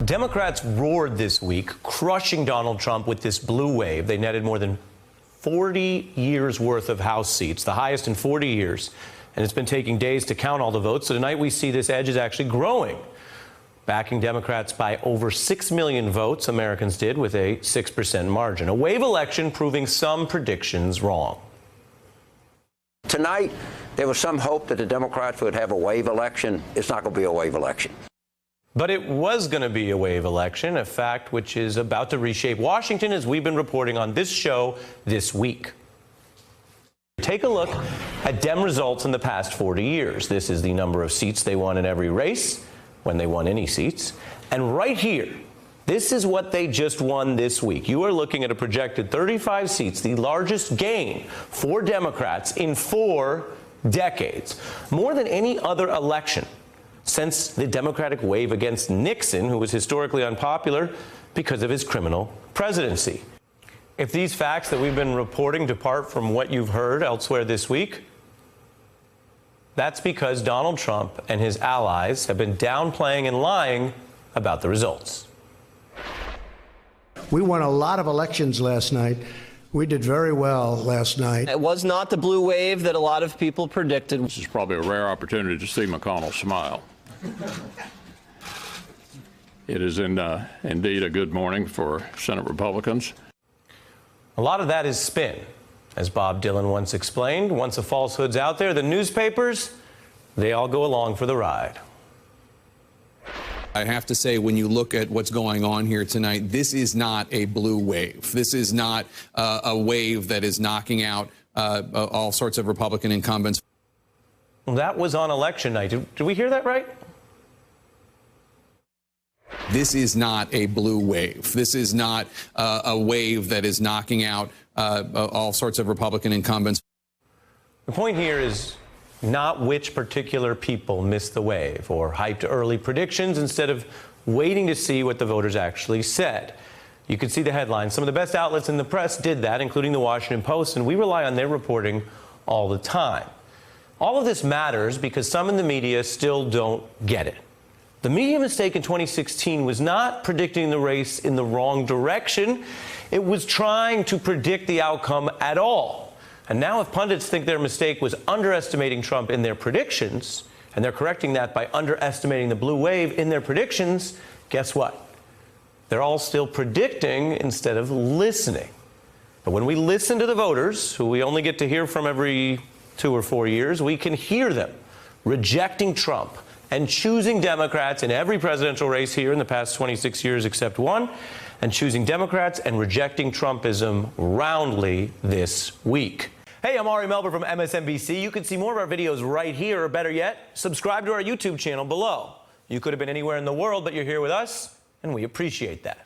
Democrats roared this week, crushing Donald Trump with this blue wave. They netted more than 40 years worth of House seats, the highest in 40 years. And it's been taking days to count all the votes. So tonight we see this edge is actually growing, backing Democrats by over 6 million votes. Americans did with a 6% margin. A wave election proving some predictions wrong. Tonight, there was some hope that the Democrats would have a wave election. It's not going to be a wave election. But it was going to be a wave election, a fact which is about to reshape Washington, as we've been reporting on this show this week. Take a look at Dem results in the past 40 years. This is the number of seats they won in every race, when they won any seats. And right here, this is what they just won this week. You are looking at a projected 35 seats, the largest gain for Democrats in 4 decades, more than any other election since the Democratic wave against Nixon, who was historically unpopular because of his criminal presidency. If these facts that we've been reporting depart from what you've heard elsewhere this week, that's because Donald Trump and his allies have been downplaying and lying about the results. We won a lot of elections last night. We did very well last night. It was not the blue wave that a lot of people predicted. This is probably a rare opportunity to see McConnell smile. It is indeed a good morning for Senate Republicans. A lot of that is spin. As Bob Dylan once explained, once a falsehood's out there, the newspapers, they all go along for the ride. I have to say, when you look at what's going on here tonight, this is not a blue wave. This is not a wave that is knocking out all sorts of Republican incumbents. Well, that was on election night. Did we hear that right? This is not a blue wave. This is not a wave that is knocking out all sorts of Republican incumbents. The point here is not which particular people missed the wave or hyped early predictions instead of waiting to see what the voters actually said. You could see the headlines. Some of the best outlets in the press did that, including the Washington Post, and we rely on their reporting all the time. All of this matters because some in the media still don't get it. The media mistake in 2016 was not predicting the race in the wrong direction. It was trying to predict the outcome at all. And now if pundits think their mistake was underestimating Trump in their predictions, and they're correcting that by underestimating the blue wave in their predictions, guess what? They're all still predicting instead of listening. But when we listen to the voters, who we only get to hear from every 2 or 4 years, we can hear them rejecting Trump and choosing Democrats in every presidential race here in the past 26 years except one, and choosing Democrats and rejecting Trumpism roundly this week. Hey, I'm Ari Melber from MSNBC. You can see more of our videos right here, or better yet, subscribe to our YouTube channel below. You could have been anywhere in the world, but you're here with us, and we appreciate that.